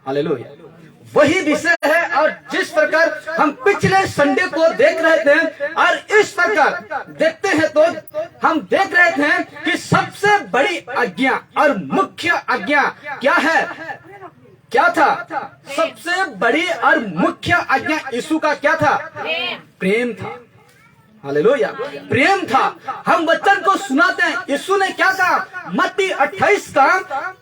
Hallelujah. वही विषय है और जिस प्रकार हम पिछले संडे को देख रहे थे और इस प्रकार देखते हैं तो हम देख रहे थे कि सबसे बड़ी आज्ञा और मुख्य आज्ञा क्या है, क्या था? सबसे बड़ी और मुख्य आज्ञा यीशु का क्या था? प्रेम था। हालेलुया, प्रेम था। हम वचन को सुनाते हैं, यीशु ने क्या कहा? मत्ती 28 का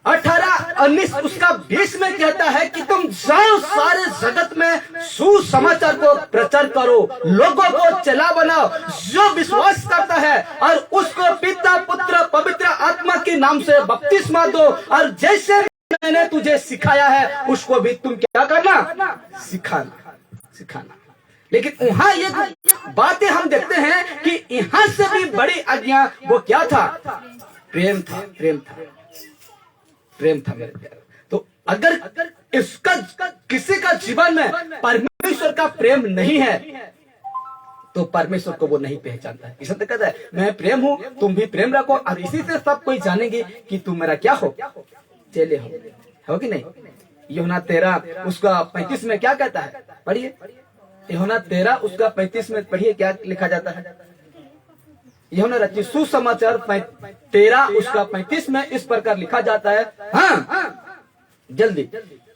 18-19 उसका 20 में कहता है कि तुम जाओ सारे जगत में सुसमाचार को प्रचार करो, लोगों को चला बनाओ, जो विश्वास करता है और उसको पिता पुत्र पवित्र आत्मा के नाम से बपतिस्मा दो, और जैसे मैंने तुझे सिखाया है उसको भी तुम क्या करना? सिखाना। लेकिन वहां ये बातें हम देखते हैं कि यहां से भी बड़ी आज्ञा वो क्या था? प्रेम था मेरे प्यारे। तो अगर इसका किसी का जीवन में परमेश्वर का प्रेम नहीं है तो परमेश्वर को वो नहीं पहचानता है। इसलिए कहता है मैं प्रेम हूं, तुम भी प्रेम रखो, और इसी से सब कोई जानेंगे कि तुम मेरा क्या हो? चेले हो कि नहीं? यूहन्ना 13 उसका 35 में क्या कहता है? पढ़िए, यूहन्ना 13 उसका 35 में पढ़िए, क्या लिखा जाता है? यूहन्ना रचित सुसमाचार 13 उसका 35 में इस प्रकार लिखा जाता है। हाँ, जल्दी।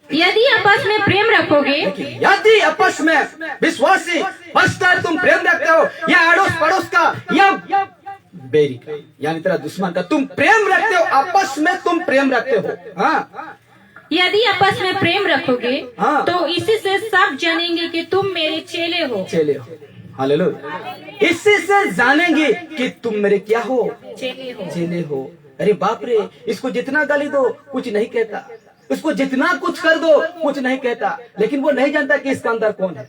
यदि आपस में प्रेम रखोगे, यदि आपस में विश्वासी पास्टर तुम प्रेम रखते हो, या अड़ोस पड़ोस का या बेरी का यानी तेरा दुश्मन का तुम प्रेम रखते हो, आपस में तुम प्रेम रखते हो। हाँ, यदि आपस में प्रेम रखोगे हाँ, तो इसी से सब जानेंगे कि तुम मेरे चेले हो। हालेलुया। इसी से जानेंगे कि तुम मेरे क्या हो? चेले हो। अरे बाप रे, इसको जितना गाली दो कुछ नहीं कहता, इसको जितना कुछ कर दो कुछ नहीं कहता, लेकिन वो नहीं जानता कि इसका अंदर कौन है।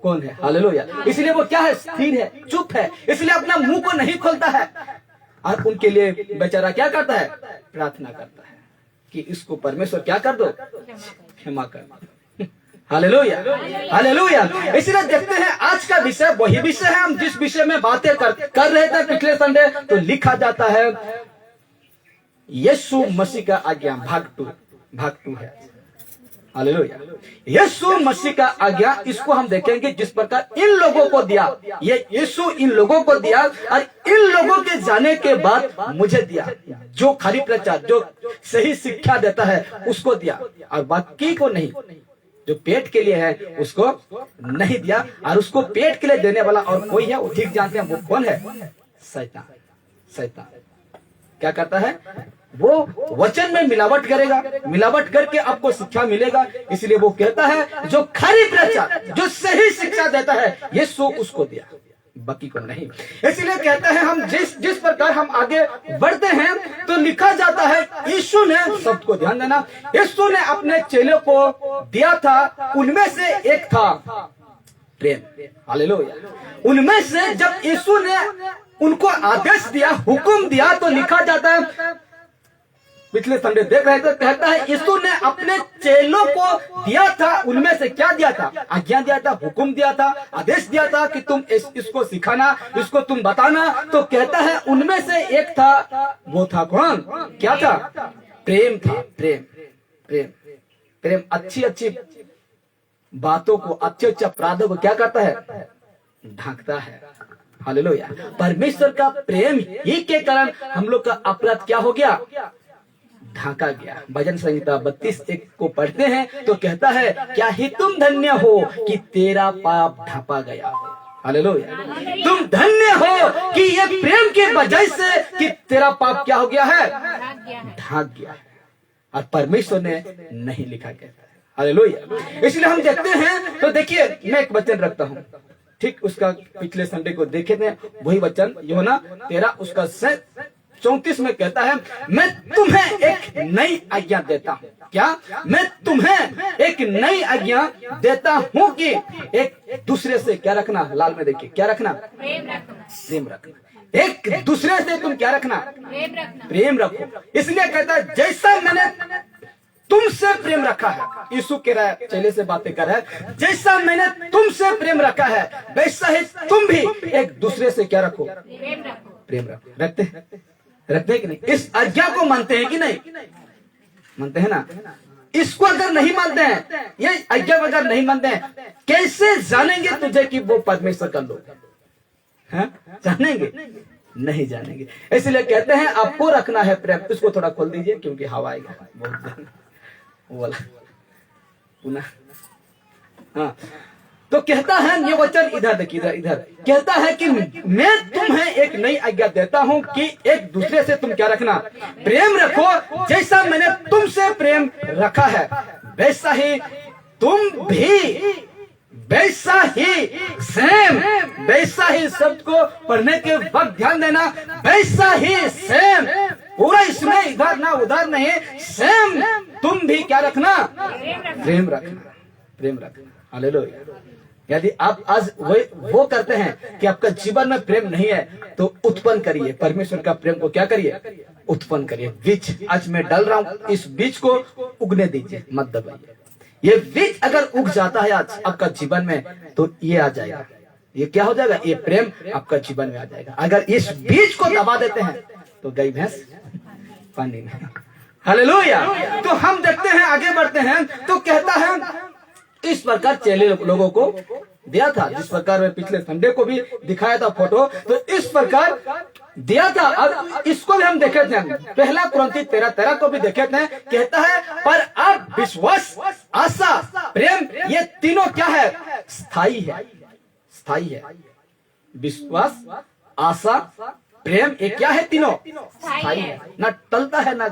कौन है? हालेलुया। इसलिए वो क्या है? स्थिर है, चुप है, इसलिए अपना मुंह को नहीं खोलता है, और उनके लिए बेचारा क्या करता है? प्रार्थना करता है कि इसको परमेश्वर क्या कर दो? क्षमा कर दो। Hallelujah, hallelujah. इसलिए देखते हैं आज का विषय वही विषय है हम जिस विषय में बातें कर रहे थे पिछले संडे। तो लिखा जाता है यीशु मसीह का आज्ञा भाग 2 है। हालेलुया। यीशु मसीह का आज्ञा, इसको हम देखेंगे जिस प्रकार इन लोगों को दिया, ये यीशु इन लोगों को दिया और इन लोगों के जाने के बाद मुझे दिया, जो खरी प्रचार, जो सही शिक्षा देता है उसको दिया, और बाकी को नहीं। जो पेट के लिए है उसको नहीं दिया, और उसको पेट के लिए देने वाला और कोई है, वो ठीक जानते हैं वो कौन है? शैतान। क्या करता है? वो वचन में मिलावट करेगा, मिलावट करके आपको शिक्षा मिलेगा। इसलिए वो कहता है जो खरी प्रचार, जो सही शिक्षा देता है यीशु उसको दिया, बाकी को नहीं। इसलिए कहते हैं हम जिस प्रकार हम आगे बढ़ते हैं तो लिखा जाता है यीशु ने, सबको ध्यान देना, यीशु ने अपने चेलों को दिया था, उनमें से एक था प्रेम। हालेलुया। उनमें से जब यीशु ने उनको आदेश दिया, हुक्म दिया, तो लिखा जाता है, पिछले संडे देख रहे थे, कहता है यीशु ने अपने चेलों को दिया था, उनमें से क्या दिया था? आज्ञा दिया था, हुक्म दिया था, आदेश दिया था कि तुम इसको सिखाना, इसको तुम बताना। तो कहता है उनमें से एक था, वो था कौन? क्या था? प्रेम था। प्रेम अच्छी बातों को, अच्छे अपराधों को क्या करता है? ढांकता है। हालेलुया। परमेश्वर का प्रेम ही के कारण हम लोग का अपराध क्या हो गया? ढांका गया। भजन संहिता 32:1 को पढ़ते हैं तो कहता है क्या ही तुम धन्य हो कि तेरा पाप ढांपा गया। हालेलुया। तुम धन्य हो कि ये प्रेम की वजह से कि तेरा पाप क्या हो गया है? ढांक गया है, और परमेश्वर ने नहीं लिखा कहता है। हालेलुया। इसलिए हम देखते हैं तो देखिए, मैं एक वचन रखता हूँ, ठीक उसका पिछले संडे को देखे थे, वही वचन यूहन्ना 13 उसका 34 में कहता है मैं तुम्हें एक नई आज्ञा देता हूँ। क्या? मैं तुम्हें एक नई आज्ञा देता हूँ कि एक दूसरे से क्या रखना? लाल में देखिए, क्या रखना? प्रेम रखना। एक दूसरे से तुम क्या रखना? प्रेम रखो। इसलिए कहता है जैसा मैंने तुमसे प्रेम रखा है, यीशु कह रहा है, चेले से बातें कर रहा है, जैसा मैंने तुमसे प्रेम रखा है वैसा ही तुम भी एक दूसरे से क्या रखो? प्रेम रखो। रखते हैं कि नहीं? इस आज्ञा को मानते हैं कि नहीं? मानते हैं ना? इसको अगर नहीं मानते हैं, ये आज्ञा अगर नहीं मानते हैं, कैसे जानेंगे तुझे कि वो परमेश्वर का लोग है? जानेंगे नहीं जानेंगे। इसलिए कहते हैं आपको रखना है प्रेम। इसको थोड़ा खोल दीजिए क्योंकि हवा आएगा बहुत वाला पुनः। हाँ, तो कहता है ये वचन, इधर देखिए, इधर इधर कहता है कि मैं तुम्हें एक नई आज्ञा देता हूं कि एक दूसरे से तुम क्या रखना, प्रेम रखो। जैसा मैंने तुमसे प्रेम रखा है वैसा ही तुम भी, वैसा ही सेम, वैसा ही शब्द को पढ़ने के वक्त ध्यान देना, वैसा ही सेम, पूरा इसमें इधर ना उधर नहीं, सेम तुम भी क्या रखना, प्रेम रखना, प्रेम रखना। हालेलुया। यदि आप आज वो करते हैं कि आपका जीवन में प्रेम नहीं है तो उत्पन्न करिए परमेश्वर का प्रेम को, क्या करिए, उत्पन्न करिए। बीज आज मैं डाल रहा हूं, इस बीज को उगने दीजिए, मत दबाइए। ये बीज अगर उग जाता है आज आपका जीवन में तो ये आ जाएगा, ये क्या हो जाएगा, ये प्रेम आपका जीवन में आ जाएगा। अगर इस बीज को दबा देते हैं तो गई भैंस पानी में। हालेलुया। तो हम देखते हैं, आगे बढ़ते हैं, तो कहता है इस प्रकार चेले लोगों को दिया था, जिस प्रकार में पिछले संडे को भी दिखाया था फोटो, तो इस प्रकार दिया था। अब इसको भी हम देखे थे, पहला कुरिन्थी 13:13 को भी देखे थे। कहता है पर अब विश्वास, आशा, प्रेम, ये तीनों क्या है, स्थायी है, स्थायी है। विश्वास, आशा, प्रेम, ये क्या है, तीनों स्थायी है, ना टलता है, ना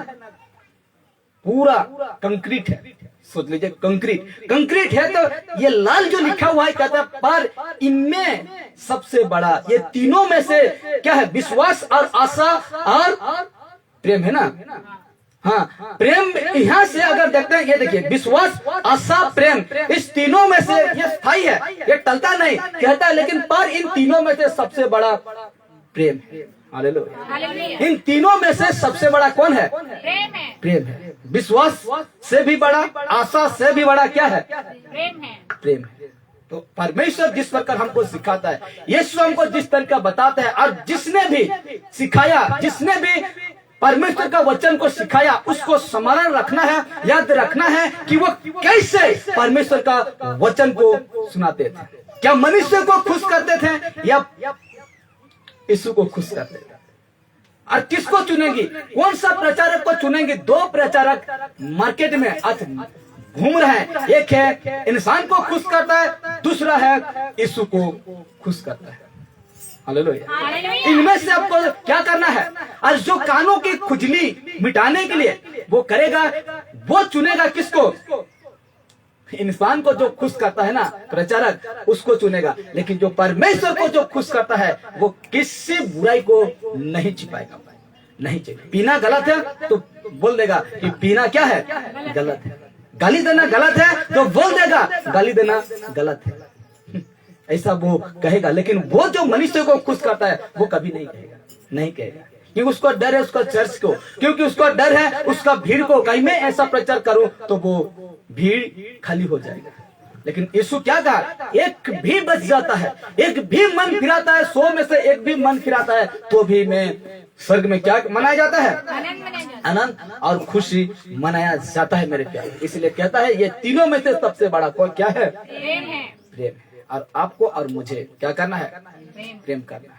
पूरा कंक्रीट है। सोच लीजिए कंक्रीट, कंक्रीट है तो ये लाल जो लिखा हुआ है कहता है पर इनमें सबसे बड़ा, ये तीनों में से क्या है, विश्वास और आशा और प्रेम है ना। हाँ, प्रेम यहाँ से अगर देखते हैं, ये देखिए विश्वास, आशा, प्रेम, इस तीनों में से ये स्थायी है, ये टलता नहीं। कहता है लेकिन पर इन तीनों में से सबसे बड़ा प्रेम है। हालेलुया। इन तीनों में से सबसे बड़ा कौन है, प्रेम है, प्रेम है। विश्वास से भी बड़ा, आशा से भी बड़ा क्या है, प्रेम है, प्रेम है। तो परमेश्वर जिस प्रकार हमको सिखाता है, यीशु हमको जिस तरीका बताता है, और जिसने भी सिखाया, जिसने भी परमेश्वर का वचन को सिखाया, उसको स्मरण रखना है, याद रखना है कि वो कैसे परमेश्वर का वचन को सुनाते थे। क्या मनुष्य को खुश करते थे या यीशु को खुश करते थे? और किसको चुनेंगी, कौन सा प्रचारक को चुनेंगे? दो प्रचारक मार्केट में आज घूम रहे हैं, एक है इंसान को खुश करता है, दूसरा है यीशु को खुश करता है। हालेलुया। इनमें से आपको क्या करना है, और जो कानों की खुजली मिटाने के लिए वो करेगा, वो चुनेगा किसको, इंसान को जो खुश करता है ना प्रचारक, उसको चुनेगा। लेकिन जो परमेश्वर को जो खुश करता है वो किसी बुराई को नहीं छिपाएगा, नहीं छिपाएगा। पीना गलत है तो बोल देगा कि पीना क्या है, गलत है। गाली देना गलत है तो बोल देगा गाली देना गलत है, ऐसा वो कहेगा। लेकिन वो जो मनुष्य को खुश करता है वो कभी नहीं कहेगा, नहीं कहेगा, क्योंकि उसको डर है उसका चर्च को, क्योंकि उसको डर है उसका भीड़ को, कहीं मैं ऐसा प्रचार करूं तो वो भीड़ खाली हो जाएगा। लेकिन यीशु क्या कहा, एक भी बच जाता है, एक भी मन फिराता है, 100 में से एक भी मन फिराता है तो भी मैं स्वर्ग में क्या मनाया जाता है, आनंद और खुशी मनाया जाता है मेरे प्यारे। इसलिए कहता है ये तीनों में से सबसे बड़ा कौन क्या है, प्रेम है, प्रेम है। और आपको और मुझे क्या करना है, प्रेम करना है।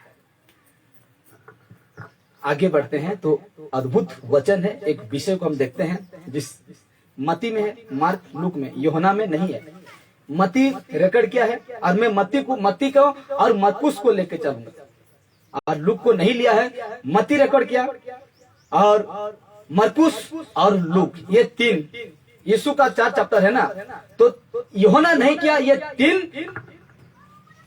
आगे बढ़ते हैं तो अद्भुत वचन है, एक विषय को हम देखते हैं जिस मती में है, मार्क, लूक में, यूहन्ना में नहीं है। मती रिकॉर्ड किया है और मैं मती को और मरकुस को लेके चलूंगा, और लूक को नहीं लिया है। मती रिकॉर्ड किया और मरकुस और लूक, ये तीन, यीशु का 4 चैप्टर है ना, तो यूहन्ना नहीं किया। ये 3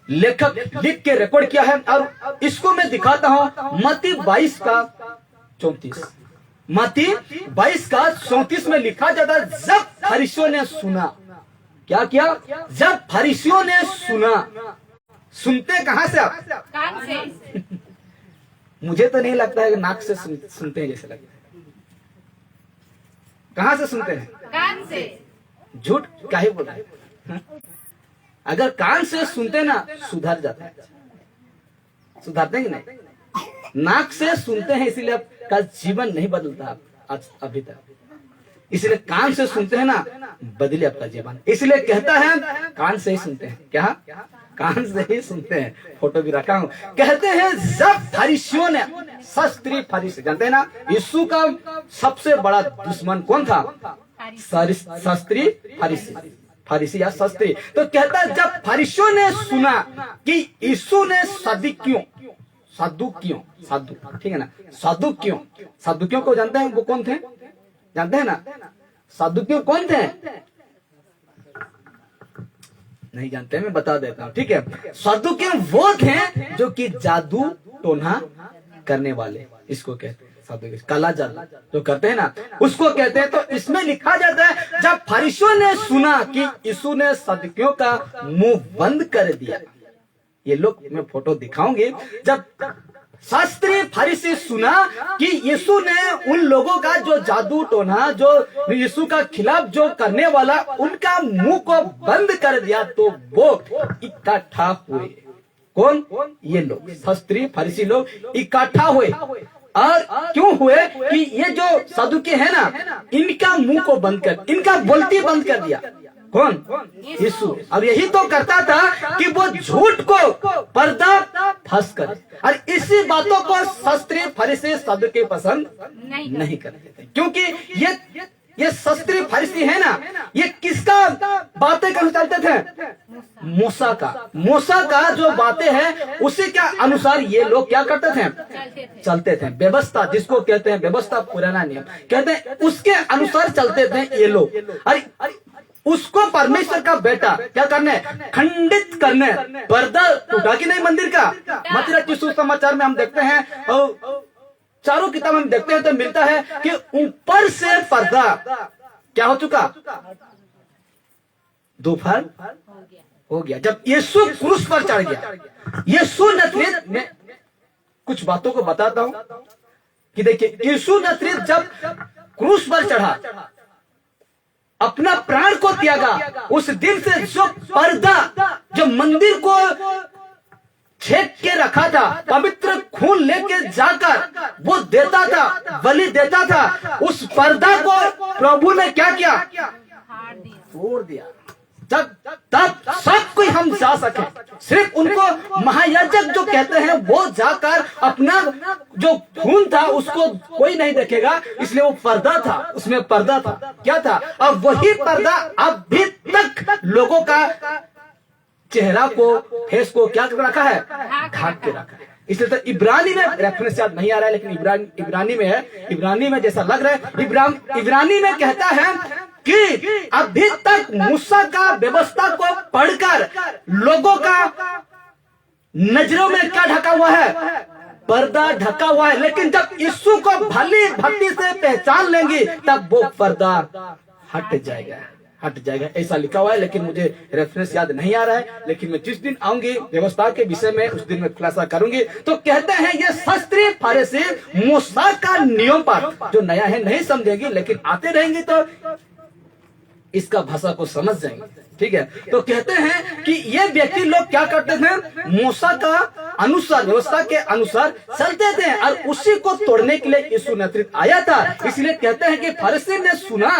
लेखक लिख के रिकॉर्ड किया है। और इसको मैं दिखाता हूं, मती 22 का 34, मती 22 का 34 में लिखा जाता है, जब फरीसियों ने सुना, क्या किया, जब फरीसियों ने सुना। सुनते कहां से आप, कान से। मुझे तो नहीं लगता है कि नाक से सुनते हैं, जैसे लगता है। कहां से सुनते हैं, कान से। झूठ काहे बोल रहे हैं? अगर कान से सुनते ना सुधर जाते हैं, सुधरते हैं कि नहीं? नाक से सुनते हैं, इसीलिए आपका जीवन नहीं बदलता आज अभी तक। इसलिए कान से सुनते हैं ना, बदले आपका जीवन। इसलिए कहता है कान से ही सुनते हैं। क्या? कान से ही सुनते हैं। फोटो भी रखा हूं। कहते हैं जब फरीसियों ने, शास्त्री फरीसी, जानते हैं ना यीशु का सबसे बड़ा दुश्मन कौन था? शास्त्री फरीसी, फरीसी या शास्त्री। तो कहता है जब फरीसियों ने सुना कि यीशु ने सदुकियों, ठीक है ना, सदुकियों को जानते हैं? वो कौन थे? जानते हैं ना सदुकियों कौन थे? नहीं जानते, मैं बता देता हूं, ठीक है। सदुकी वो थे जो कि जादू टोना करने वाले, इसको कहते हैं सदुकी, काला जादू जो करते हैं ना, उसको कहते हैं। तो इसमें लिखा जाता है जब फरीसियों ने सुना कि यीशु ने सदुकियों का मुंह बंद कर दिया, ये लोग मैं फोटो दिखाऊंगी, जब शास्त्री फरीसी सुना कि यीशु ने उन लोगों का जो जादू टोना, जो यीशु का खिलाफ जो करने वाला, उनका मुंह को बंद कर दिया, तो वो इकट्ठा हुए। कौन? ये लोग शास्त्री फरीसी लोग इकट्ठा हुए। और क्यों हुए? कि ये जो सदुकी है ना, इनका मुंह को बंद कर, इनका बोलती बंद कर दिया। कौन? यीशु। और यही तो करता था कि वो झूठ को पर्दा फंस कर, और इसी बातों को शास्त्री फरीसी सदुकी पसंद नहीं करते थे, क्योंकि ये शास्त्री फरीसी है ना, ये किसका बातें कर चलते थे? मूसा का जो बातें हैं उसी के अनुसार ये लोग क्या करते थे? चलते थे। व्यवस्था जिसको कहते हैं, व्यवस्था पुराना नियम कहते हैं, उसके अनुसार चलते थे ये लोग। अरे उसको परमेश्वर का बेटा क्या करने? खंडित करने। पर्दा टूटा कि नहीं मंदिर का? मत्ती के सुसमाचार में हम देखते हैं, और चारों किताब में देखते हैं तो मिलता है कि ऊपर से पर्दा क्या हो चुका? दोपहर हो गया। जब यीशु क्रूस पर चढ़ गया, यीशु नजरेत में कुछ बातों को बताता हूं कि देखिए, यीशु नजरेत जब क्रूस पर चढ़ा, अपना प्राण को त्यागा, उस दिन से जो पर्दा जो मंदिर को छेद के रखा था, पवित्र खून लेके जाकर वो देता था, बलि देता था, उस पर्दा को प्रभु ने क्या किया? तोड़ दिया। तब सब कोई हम जा सके, सिर्फ उनको महायाजक जो कहते हैं वो जाकर अपना जो खून था उसको कोई नहीं देखेगा, इसलिए वो पर्दा था, उसमें पर्दा था। क्या था? अब वही पर्दा अभी तक लोगों का चेहरा को, फेस को क्या रखा है? ढाक के रखा है। इसलिए तो इब्रानी में रेफरेंस याद नहीं आ रहा है, लेकिन इब्रानी में है। इब्रानी में जैसा लग रहा है, इब्रानी में कहता है कि अभी तक मूसा का व्यवस्था को पढ़कर लोगों का नजरों में क्या ढका हुआ है? पर्दा ढका हुआ है। लेकिन जब यीशु को भली भक्ति से पहचान लेंगे, तब वो पर्दा हट जाएगा। ऐसा लिखा हुआ है, लेकिन मुझे रेफरेंस याद नहीं आ रहा है। लेकिन मैं जिस दिन आऊंगी व्यवस्था के विषय में, उस दिन मैं खुलासा करूंगी। तो कहते हैं ये शास्त्री फरीसी मूसा का नियम पर जो नया है नहीं समझेंगे, लेकिन आते रहेंगे तो इसका भाषा को समझ जाएंगे, ठीक है। तो कहते हैं कि ये व्यक्ति लोग क्या करते थे? मूसा का अनुसार, व्यवस्था के अनुसार चलते थे, और उसी को तोड़ने के लिए यीशु नेतृत्व आया था। इसलिए कहते हैं कि फरीसी ने सुना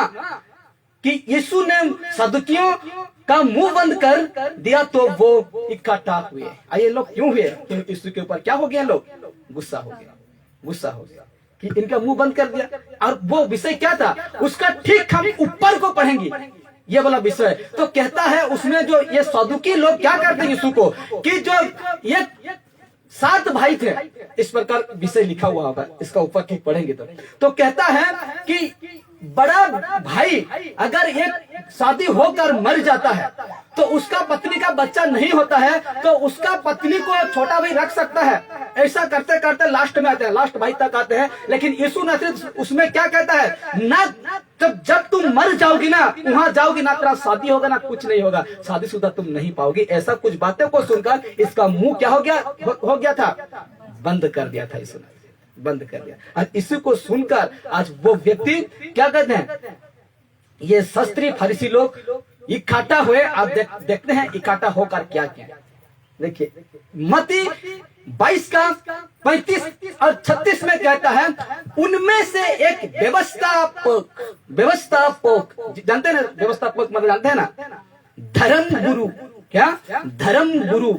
कि यीशु ने सदुकियों का मुंह बंद कर दिया, तो वो इकट्ठा हुए। ये लोग क्यों हुए? क्योंकि यीशु के ऊपर क्या हो गया? लोग गुस्सा हो गया कि इनका मुंह बंद कर दिया। और वो विषय क्या था उसका ठीक हम ऊपर को पढ़ेंगे, ये वाला विषय। तो कहता है उसमें जो ये सदुकी लोग क्या करते हैं यीशु को, कि जो ये 7 भाई थे, इस प्रकार विषय लिखा हुआ होगा, इसका ऊपर ठीक पढ़ेंगे तो कहता है कि बड़ा भाई अगर एक शादी होकर मर जाता है तो उसका पत्नी का बच्चा नहीं होता है, तो उसका पत्नी को छोटा भाई रख सकता है। ऐसा करते करते लास्ट में आते हैं, लास्ट भाई तक आते हैं। लेकिन यीशु नजरेत उसमें क्या कहता है? ना जब तुम मर जाओगी ना, वहां जाओगी ना, तेरा शादी होगा ना, कुछ नहीं होगा, शादीशुदा तुम नहीं पाओगी। ऐसा कुछ बातें को सुनकर इसका मुंह क्या हो गया था? बंद कर दिया था यीशु ने, बंद कर दिया। और इसी को सुनकर आज वो व्यक्ति क्या कहते हैं? ये शास्त्री फरीसी लोग इकट्ठा हुए। आप देखते हैं इकट्ठा होकर क्या किया। देखिए मत्ती 22 का 35 और 36 में कहता है, उनमें से एक व्यवस्थापक जानते हैं ना, व्यवस्थापक मतलब जानते हैं ना, धर्म गुरु। क्या? धर्म गुरु,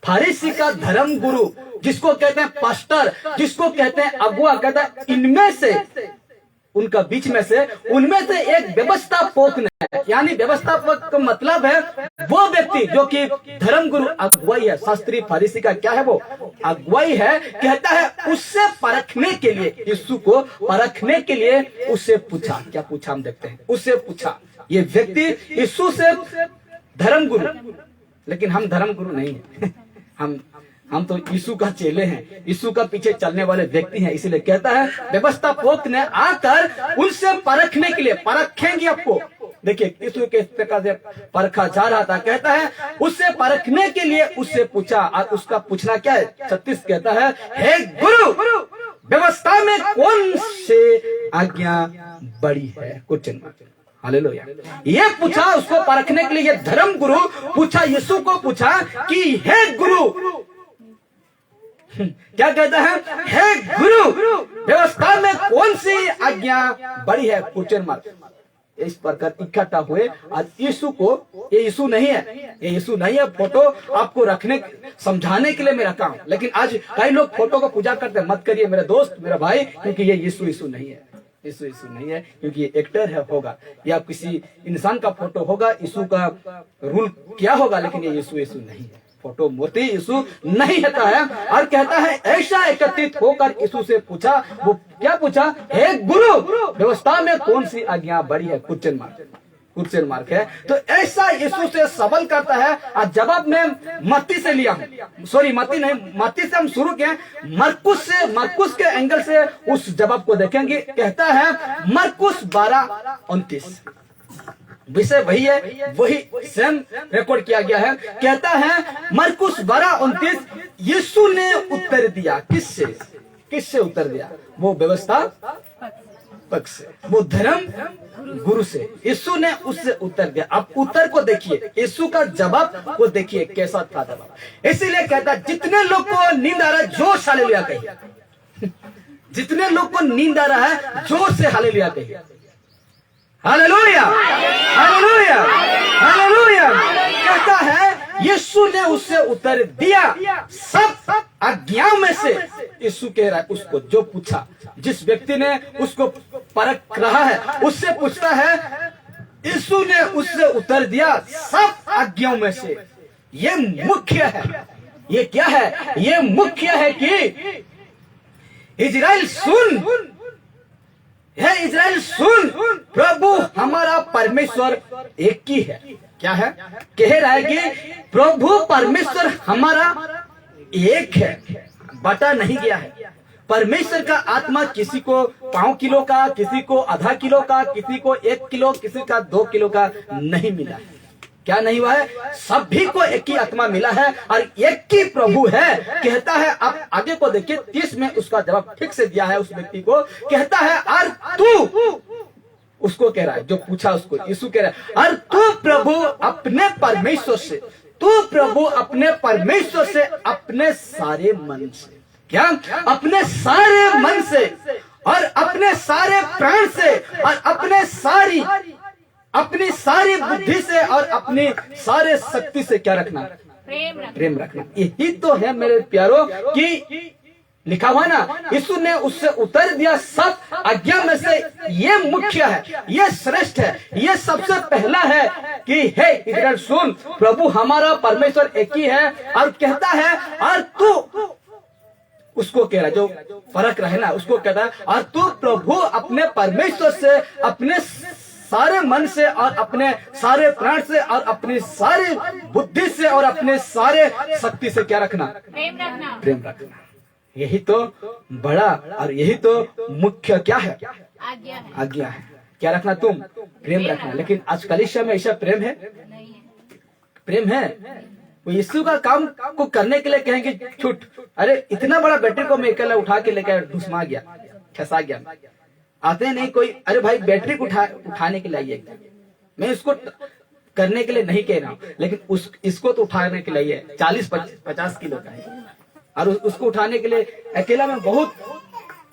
फारिसी का धर्म गुरु, जिसको कहते हैं पास्टर, जिसको कहते हैं अगुआ, कहता है इनमें से, उनका बीच में से, उनमें से एक व्यवस्थापक ने, यानी व्यवस्थापक का मतलब है वो व्यक्ति जो कि धर्म गुरु अगुवाई है। शास्त्री फारिसी का क्या है? वो अगुवाई है। कहता है उससे परखने के लिए, यीशु को परखने के लिए उससे पूछा। क्या पूछा? हम देखते हैं। उससे पूछा, ये व्यक्ति यीशु से धर्म गुरु, लेकिन हम धर्म गुरु नहीं है। हम तो यीशु का चेले हैं, यीशु का पीछे चलने वाले व्यक्ति हैं। इसीलिए कहता है व्यवस्थापक ने आकर उनसे परखने के लिए, परखेंगे आपको। देखिए यीशु किस प्रकार से परखा जा रहा था। कहता है उससे परखने के लिए उससे पूछा, और उसका पूछना क्या है? 36 कहता है, हे गुरु, व्यवस्था में कौन से आज्ञा बड़ी है? Question mark. हालेलुया। ये पूछा उसको परखने के लिए, ये धर्म गुरु पूछा, यीशु को पूछा कि हे गुरु, क्या कहता है? हे गुरु, व्यवस्था में कौन सी आज्ञा बड़ी है? Question mark. इस प्रकार इकट्ठा हुए। आज यीशु को, ये यीशु नहीं है, ये यीशु नहीं है। फोटो आपको रखने, समझाने के लिए मैं रखा हूं। लेकिन आज कई लोग फोटो को पूजा करते हैं। मत करिए मेरे दोस्त, मेरा भाई, क्योंकि ये यीशु नहीं है। यीशु नहीं है, क्योंकि ये एक्टर है होगा, या किसी इंसान का फोटो होगा, यीशु का रूल क्या होगा, लेकिन ये यीशु नहीं है। फोटो मूर्ति यीशु नहीं होता है। और कहता है ऐसा एकत्रित होकर यीशु से पूछा, वो क्या पूछा? हे गुरु, व्यवस्था में कौन सी आज्ञा बड़ी है? क्वेश्चन मार्क है। तो ऐसा यीशु से सवाल करता है। और जवाब में मत्ती से लिया हूं, सॉरी मत्ती नहीं, मत्ती से हम शुरू किए, मरकुस से, मरकुस के एंगल से उस जवाब को देखेंगे। कहता है मरकुस 12:29, विषय वही है, वही सेम रिकॉर्ड किया गया है। कहता है मरकुस 12:29, यीशु ने उत्तर दिया। किससे उत्तर दिया? वो व्यवस्था पक्ष से, वो धर्म गुरु से। यीशु ने उससे उत्तर दिया। अब उत्तर को देखिए, यीशु का जवाब को देखिए कैसा था जवाब। इसीलिए कहता जितने लोग को नींद आ रहा है जोश हालेलुया कहिए। जितने लोग को नींद आ रहा है जोर से हालेलुया कहिए। Hallelujah, hallelujah, hallelujah. कहता है यीशु ने उससे उत्तर दिया, सब आज्ञाओं में से। यीशु कह रहा है उसको, जो पूछा, जिस व्यक्ति ने उसको परख रहा है, उससे पूछता है। यीशु ने उससे उत्तर दिया सब आज्ञाओं में से। ये मुख्य है। ये क्या है? ये मुख्य है कि इजराइल सुन, है इजराइल सुन, प्रभु हमारा परमेश्वर एक ही है। क्या है? कह रहा है कि प्रभु परमेश्वर हमारा एक है, बटा नहीं गया है। परमेश्वर का आत्मा किसी को 5 किलो का, किसी को आधा किलो का, किसी को 1 किलो, किसी का 2 किलो का नहीं मिला है। क्या नहीं हुआ है? सभी को एक ही आत्मा मिला है और एक ही प्रभु है। कहता है, आप आगे को देखिए, 30 में उसका जवाब ठीक से दिया है उस व्यक्ति को। कहता है और तू, उसको कह रहा है जो पूछा उसको, यीशु कह रहा है और तू प्रभु अपने परमेश्वर से, तू प्रभु अपने परमेश्वर से अपने सारे मन से, क्या? अपने सारे मन से और अपने सारे प्राण से और अपनी सारी बुद्धि से और अपनी सारे शक्ति से क्या रखना? प्रेम रखना। यही तो है मेरे प्यारो कि लिखा हुआ ना, यीशु ने उससे उत्तर दिया सब आज्ञा में से ये मुख्य है, ये श्रेष्ठ है, ये सबसे पहला है कि हे इधर सुन, प्रभु हमारा परमेश्वर एक ही है। और कहता है और तू, उसको कह रहा है जो फर्क रहे ना, उसको कहता है और तू प्रभु अपने परमेश्वर से अपने सारे मन से और अपने सारे प्राण से और अपनी सारी बुद्धि से और अपने सारे शक्ति से क्या रखना? प्रेम रखना। यही तो बड़ा और यही तो मुख्य क्या है? आज्ञा है। क्या रखना? तुम प्रेम रखना। लेकिन आज कलीसिया में ऐसा प्रेम है? प्रेम है? वो यीशु का काम को करने के लिए कहेंगे छूट, अरे इतना बड़ा बैटरी को मैं अकेला उठा के लेकर घुसमा गया, ठसा गया, आते नहीं कोई, अरे भाई बैटरी को उठाने के लिए आइए। मैं इसको करने के लिए नहीं कह रहा हूँ, लेकिन इसको तो उठाने के लिए 40-50 किलो का है। और उसको उठाने के लिए अकेला में बहुत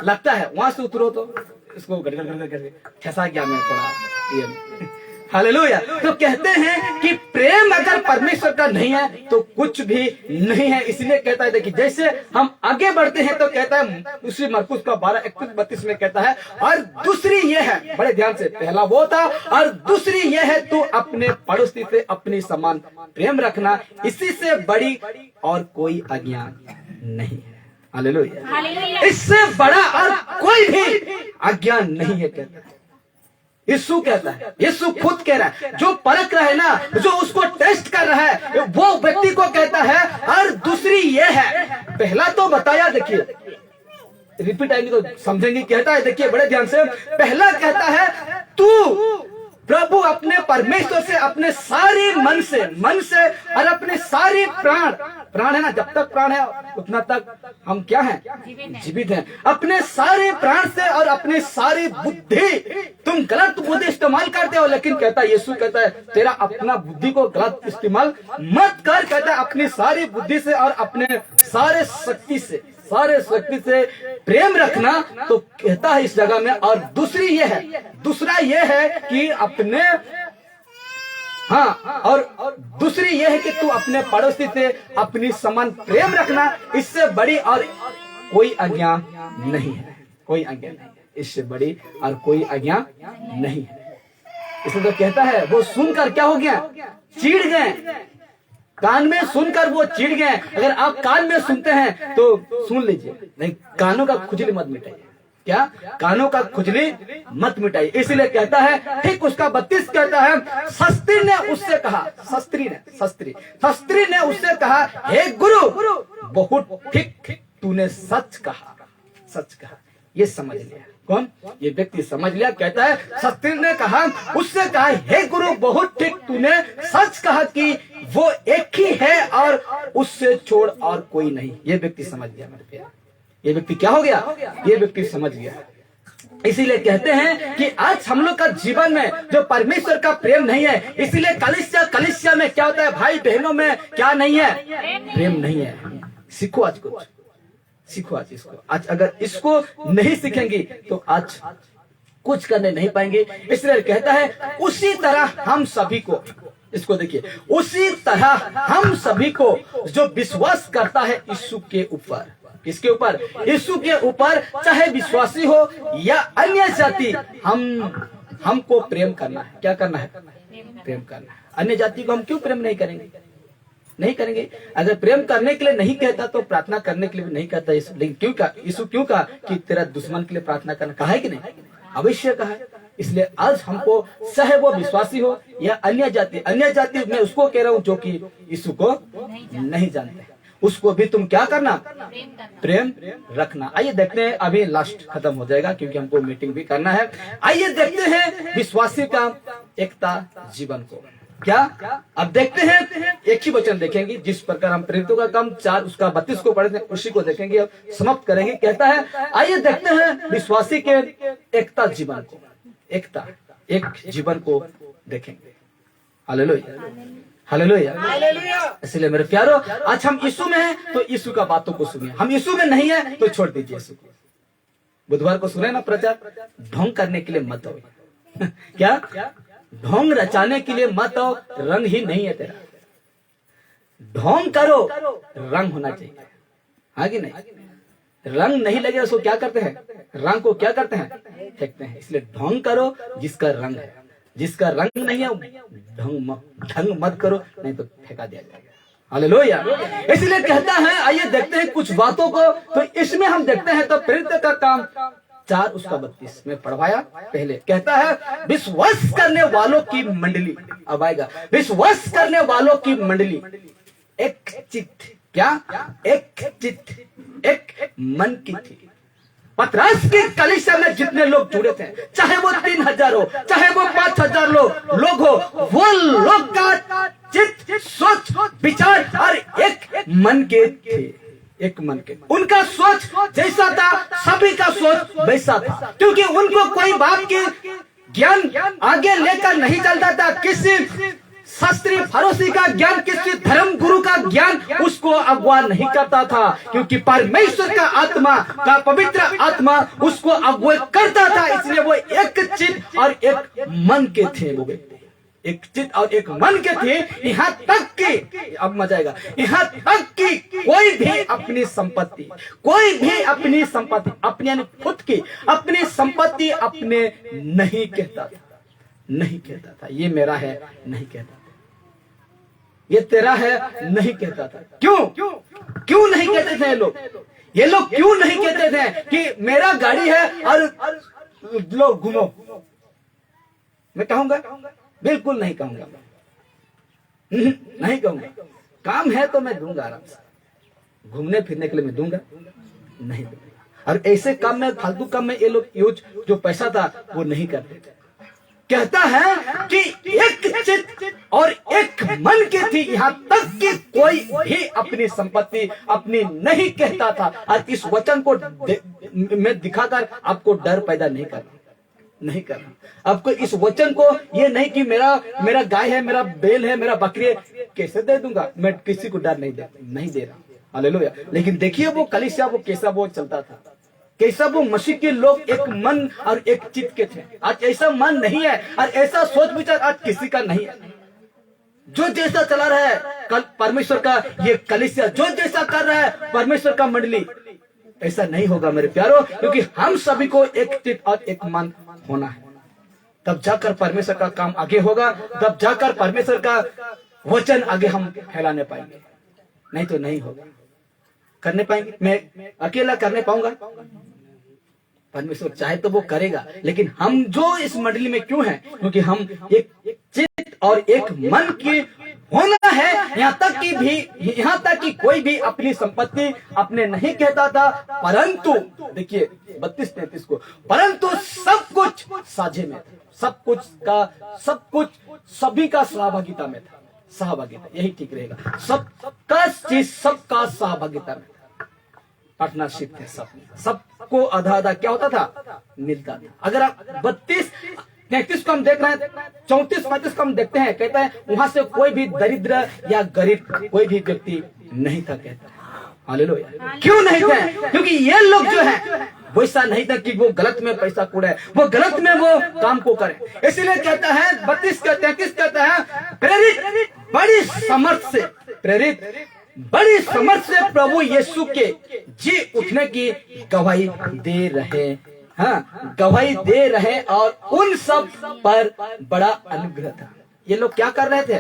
लगता है, वहां से उतरो तो इसको गड़गड़ करके फंसा गया मैं थोड़ा ये। हालेलुया। तो कहते हैं कि प्रेम अगर परमेश्वर का नहीं है तो कुछ भी नहीं है। इसलिए कहता है, देखिए जैसे हम आगे बढ़ते हैं तो कहता है उसी मरकुस का 12:31-32 में कहता है, और दूसरी ये है, बड़े ध्यान से, पहला वो था और दूसरी ये है, तू अपने पड़ोसी से अपनी समान प्रेम रखना, इसी से बड़ी और कोई आज्ञा नहीं है। हालेलुया। इससे बड़ा और कोई भी आज्ञा नहीं है, कहता है यीशु, कहता है यीशु खुद कह रहा है, जो परख रहा है ना, जो उसको टेस्ट कर रहा है, वो व्यक्ति को कहता है, और दूसरी ये है, पहला तो बताया, देखिए रिपीट आएंगे तो समझेंगे। कहता है, देखिए बड़े ध्यान से, पहला कहता है तू प्रभु अपने परमेश्वर से अपने सारे मन से और अपने सारे प्राण है ना, जब तक प्राण है उतना तक हम क्या हैं, जीवित हैं, अपने सारे प्राण से और अपने सारी बुद्धि। तुम गलत बुद्धि इस्तेमाल करते हो, लेकिन कहता है यीशु कहता है तेरा अपना बुद्धि को गलत इस्तेमाल मत कर, कहता है अपनी सारी बुद्धि से और अपने सारे शक्ति से प्रेम रखना। तो कहता है इस जगह में, और दूसरा ये है कि अपने और दूसरी ये है कि तू अपने पड़ोसी से अपनी समान प्रेम रखना, इससे बड़ी और कोई आज्ञा नहीं है, कोई आज्ञा नहीं, इससे बड़ी और कोई आज्ञा नहीं है। इसलिए तो कहता है, वो सुनकर क्या हो गया, चिढ़ गए, कान में सुनकर वो चिढ़ गए। अगर आप कान में सुनते हैं तो सुन लीजिए, नहीं कानों का खुजली मत मिटाइए। क्या? कानों का खुजली मत मिटाइए। इसलिए कहता है, ठीक उसका 32 कहता है, शास्त्री ने उससे कहा, शास्त्री ने उससे कहा, हे गुरु, बहुत ठीक तूने सच कहा। ये समझ लिया कौन? ये व्यक्ति समझ लिया। कहता है शास्त्री ने कहा, उससे कहा, हे गुरु, बहुत ठीक तूने सच कहा कि वो एक ही है और उससे छोड़ और कोई नहीं। ये व्यक्ति समझ गया मेरे प्यार। ये व्यक्ति क्या हो गया? ये व्यक्ति समझ गया। इसीलिए कहते हैं कि आज हम लोग का जीवन में जो परमेश्वर का प्रेम नहीं है, इसीलिए कलिसिया में क्या होता है, भाई बहनों में क्या नहीं है, प्रेम नहीं है। सीखो आज कुछ, सीखो आज इसको। आज अगर इसको नहीं सीखेंगे तो आज कुछ करने नहीं पाएंगे। इसलिए कहता है, उसी तरह हम सभी को, इसको देखिए, उसी तरह हम सभी को जो विश्वास करता है यीशु के ऊपर, किसके ऊपर? यीशु के ऊपर, चाहे विश्वासी हो या अन्य जाति, हमको प्रेम करना है। क्या करना है? प्रेम करना है। अन्य जाति को हम क्यों प्रेम नहीं करेंगे? नहीं करेंगे। अगर प्रेम करने के लिए नहीं कहता तो प्रार्थना करने के लिए भी नहीं कहता। लेकिन क्यों कहा? यीशु क्यों कहा कि तेरा दुश्मन के लिए प्रार्थना करना? कहा है कि नहीं? अवश्य कहा है। इसलिए आज हमको, चाहे वो विश्वासी हो या अन्य जाति मैं उसको कह रहा हूँ जो कि यीशु को नहीं जानते, उसको भी तुम क्या करना? प्रेम रखना। आइए देखते हैं, अभी लास्ट खत्म हो जाएगा क्योंकि हमको मीटिंग भी करना है। आइए देखते हैं विश्वासी का एकता जीवन को। क्या? अब देखते हैं, एक ही वचन देखेंगे जिस प्रकार हम प्रेरितों का काम 4 उसका 32 को पढ़े थे, उसी को देखेंगे, अब समाप्त करेंगे। कहता है, आइए देखते हैं विश्वासी के एकता जीवन को, एक जीवन को देखेंगे। Hallelujah, hallelujah. इसलिए मेरे प्यारो, आज हम यीशु में हैं तो यीशु का बातों को सुनिए। हम यीशु में नहीं है तो छोड़ दीजिए यीशु को। बुधवार को सुने ना प्रचार, ढोंग करने के लिए मत हो। क्या? ढोंग रचाने के लिए मत आओ। रंग ही नहीं है तेरा, ढोंग करो, रंग होना चाहिए। हाँ कि नहीं? रंग नहीं लगे उसको क्या करते हैं? रंग को क्या करते हैं? फेंकते हैं। इसलिए ढोंग करो जिसका रंग है, जिसका रंग नहीं है ढंग मत करो, नहीं तो फेंका दिया जाएगा। हालेलुया। इसलिए कहता है, आइए देखते हैं कुछ बातों को। तो इसमें हम देखते हैं, तो प्रेरित का काम 4 उसका 32 में पढ़वाया। पहले कहता है, विश्वास करने वालों की मंडली। अब आएगा, विश्वास करने वालों की मंडली एक चित्त। क्या? एक चित्त, एक मन की थी। पतरस की कलीसिया में जितने लोग जुड़े थे, चाहे वो 3000 हो, चाहे वो 5000 लोग हो, वो लोग का चित्त, सोच, विचार और एक मन के थे। एक मन के, उनका सोच जैसा था, सभी का सोच वैसा था, क्योंकि उनको कोई बात की ज्ञान आगे लेकर नहीं चलता था। किसी शास्त्री फरोसी का ज्ञान, किसी धर्म गुरु का ज्ञान उसको अगवा नहीं करता था, क्योंकि परमेश्वर का आत्मा, का पवित्र आत्मा उसको अगुवाई करता था। इसलिए वो एक चित्त और एक मन के थे। वो एक चित्त और एक मन के थे। यहाँ तक कि, अब मजा आएगा, यहाँ तक कि कोई भी अपनी संपत्ति, कोई भी अपनी संपत्ति, अपनी यानी खुद की अपनी संपत्ति अपने नहीं कहता था, नहीं कहता था। ये मेरा है नहीं कहता था, ये तेरा है नहीं कहता था। क्यों क्यों नहीं कहते थे ये लोग क्यों नहीं कहते थे कि मेरा गाड़ी है और लो घूमो? मैं कहूंगा? बिल्कुल नहीं कहूंगा, नहीं कहूंगा। काम है तो मैं दूंगा, आराम से घूमने फिरने के लिए मैं दूंगा, नहीं दूंगा। और ऐसे काम में, फालतू काम में ये लोग यूज जो पैसा था वो नहीं करते। कहता है कि एक चित्त और एक मन की थी, यहाँ तक कि कोई भी अपनी संपत्ति अपनी नहीं कहता था। और इस वचन को मैं दिखाकर आपको डर पैदा नहीं करना, नहीं करना आपको। इस वचन को ये नहीं कि मेरा गाय है, मेरा बैल है, मेरा बकरी है, कैसे दे दूंगा? मैं किसी को डर नहीं दे रहा। हालेलुया। लेकिन देखिए वो कलीसिया, वो कैसा वो चलता था, कैसा वो मसीह के लोग एक मन और एक चित्त के थे। आज ऐसा मन नहीं है और ऐसा सोच विचार आज किसी का नहीं है। जो जैसा चला रहा है कल परमेश्वर का ये कलीसिया, जो जैसा कर रहा है परमेश्वर का मंडली, ऐसा नहीं होगा मेरे प्यारो। क्योंकि हम सभी को एक चित्त और एक मन होना है, तब जाकर परमेश्वर का काम आगे होगा, तब जाकर परमेश्वर का वचन आगे हम फैलाने पाएंगे। नहीं तो नहीं होगा, करने पाएंगे? मैं अकेला करने पाऊंगा? परमेश्वर चाहे तो वो करेगा, लेकिन हम जो इस मंडली में क्यों हैं? क्योंकि हम एक चित्त और एक मन की होना है। यहाँ तक कि कोई भी अपनी संपत्ति अपने नहीं कहता था, परंतु देखिए 32-33 को, परंतु सब कुछ साझे में था, सब कुछ सभी का सहभागिता में था। सहभागिता यही ठीक रहेगा, सबका चीज सबका सहभागिता में था। पार्टनरशिप थे, सबको आधा क्या होता था? मिलता था। अगर आप 32-33 को हम देख रहे हैं, 34-35 को हम देखते हैं, कहते हैं वहां से कोई भी दरिद्र या गरीब कोई भी व्यक्ति नहीं था, कहता है। हालेलुया। क्यों नहीं थे? क्योंकि ये लोग जो है वैसा नहीं था कि वो गलत में पैसा कूड़े, वो गलत में वो काम को करे। इसीलिए कहता है 32-33 कहता है, प्रेरित बड़ी समर्थ से प्रभु यीशु के जी उठने की गवाही दे रहे, हाँ गवाही दे रहे, और उन सब पर बड़ा अनुग्रह था। ये लोग क्या कर रहे थे?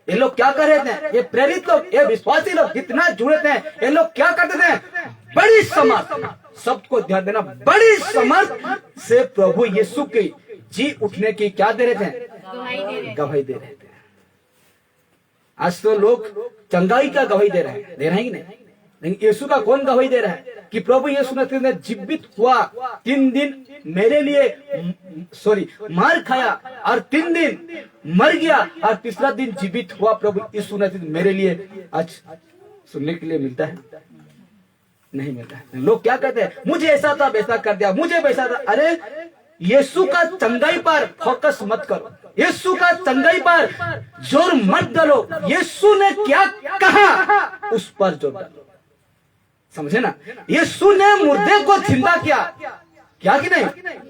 ये लोग क्या कर रहे थे? ये प्रेरित लोग, ये विश्वासी लोग जितना जुड़े थे, ये लोग क्या करते थे? बड़ी समर्थ, सबको ध्यान देना, बड़ी समर्थ से प्रभु यीशु के जी उठने की क्या दे रहे थे? गवाही दे रहे थे। आज तो लोग चंगाई का गवाही दे रहे हैं कि नहीं? लेकिन यीशु का कौन गवाही दे रहा है कि प्रभु यीशु ने जीवित हुआ, 3 दिन मेरे लिए मार खाया और 3 दिन मर गया और तीसरा दिन जीवित हुआ प्रभु यीशु ने मेरे लिए। आज सुनने के लिए मिलता है? नहीं मिलता है। लोग क्या कहते हैं? मुझे ऐसा था, वैसा कर दिया, मुझे वैसा था। अरे यीशु का चंगाई पर फोकस मत करो, यीशु का चंगाई पर जोर मत डालो। यीशु ने क्या कहा उस पर जोर डालो, समझे ना? यीशु ने मुर्दे को जिंदा किया कि नहीं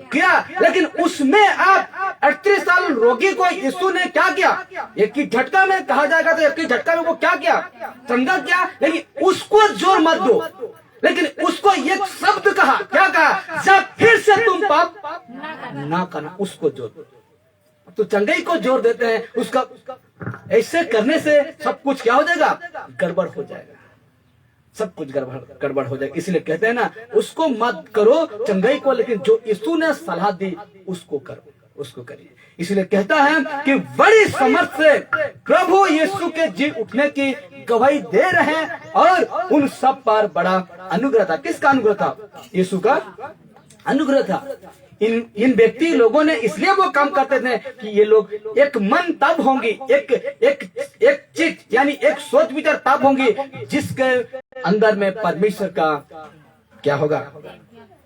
किया? लेकिन उसमें आप 38 साल रोगी को यीशु ने क्या किया? एक ही झटका में कहा जाएगा तो एक ही झटका में वो क्या किया? चंगा किया। लेकिन उसको जोर मत दो, लेकिन उसको एक शब्द कहा, क्या कहा? जब फिर से तुम पाप ना करना, उसको जोर। तो चंगाई को जोर देते हैं, उसका ऐसे करने से सब कुछ क्या हो जाएगा? गड़बड़ हो जाएगा, सब कुछ गड़बड़ हो जाएगा। इसलिए कहते हैं ना, उसको मत करो चंगाई को, लेकिन जो यीशु ने सलाह दी उसको करो, उसको करिए। इसलिए कहता है कि बड़ी समर्थ से प्रभु यीशु के जी उठने की गवाही दे रहे हैं, और उन सब पर बड़ा अनुग्रह था। किसका अनुग्रह था? यीशु का अनुग्रह था। इन व्यक्ति लोगों ने इसलिए वो काम करते थे कि ये लोग एक मन तब होंगी, एक चित्त यानी एक सोच विचार तब होंगी जिसके अंदर में परमेश्वर का क्या होगा?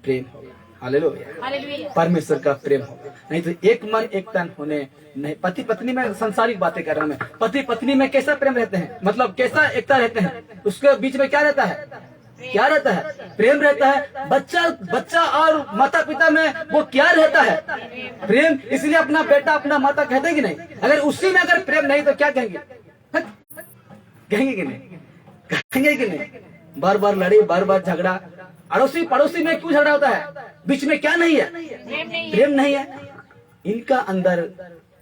प्रेम होगा। हालेलुया। हालेलुया। परमेश्वर का प्रेम होगा, नहीं तो एक मन एक तन होने नहीं। पति पत्नी में संसारिक बातें कर रहा हूं मैं। पति पत्नी में कैसा प्रेम रहते हैं, मतलब कैसा एकता रहते हैं, उसके बीच में क्या रहता है, क्या रहता है, प्रेम रहता है। बच्चा और माता पिता में वो क्या रहता है, प्रेम। इसलिए अपना बेटा अपना माता कहते हैं कि नहीं, अगर उसी में अगर प्रेम नहीं तो क्या कहेंगे, कहेंगे कि नहीं, कहेंगे कि नहीं। बार बार लड़े, बार बार झगड़ा, अड़ोसी पड़ोसी में क्यों झगड़ा होता है, बीच में क्या नहीं है, प्रेम नहीं है। इनका अंदर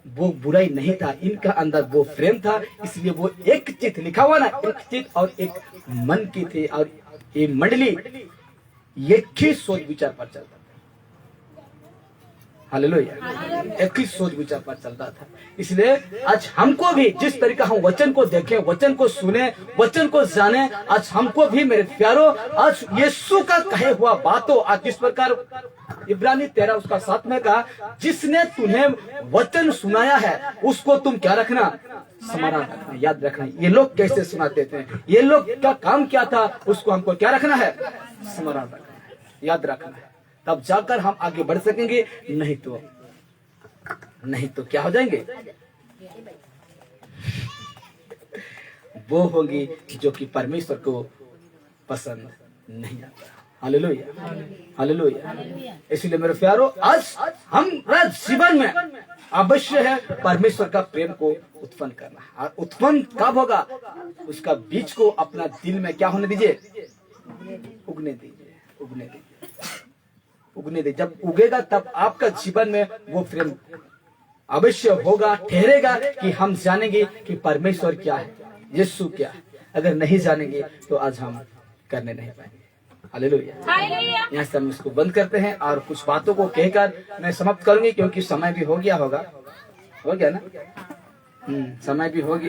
वो बुराई नहीं था, इनका अंदर वो प्रेम था, इसलिए वो एक चित लिखा हुआ ना, एक चित और एक मन की थी। और ये मंडली एक ही सोच विचार पर चलता था। हालेलुया, एक ही सोच विचार पर चलता था। इसलिए आज हमको भी जिस तरीका हम वचन को देखें, वचन को सुने, वचन को जाने, आज हमको भी मेरे प्यारों, आज यीशु का कहे हुआ बातों, आज जिस प्रकार इब्रानी 13 उसका 7 में कहा, जिसने तुम्हें वचन सुनाया है उसको तुम क्या रखना, स्मरण रखना, याद रखना। ये लोग कैसे सुनाते थे, ये लोग का काम क्या था, उसको हमको क्या रखना है, स्मरण रखना है, याद रखना है। तब जाकर हम आगे बढ़ सकेंगे, नहीं तो क्या हो जाएंगे, वो होगी जो कि परमेश्वर को पसंद नहीं आता। Hallelujah, hallelujah. इसलिए मेरे प्यारों, आज हमारा जीवन में अवश्य है परमेश्वर का प्रेम को उत्पन्न करना। और उत्पन्न कब होगा, उसका बीज को अपना दिल में क्या होने दीजिए, उगने दीजिए, उगने दीजिए, उगने दीजिए। जब उगेगा तब आपका जीवन में वो प्रेम अवश्य होगा, ठहरेगा कि हम जानेंगे कि परमेश्वर क्या है, यीशु क्या है। अगर नहीं जानेंगे तो आज हम करने नहीं पाएंगे। हालेलुया। यहाँ से हम इसको बंद करते हैं और कुछ बातों को कहकर मैं समाप्त करूंगी, क्योंकि समय भी हो गया होगा, हो गया ना, समय भी हो गया।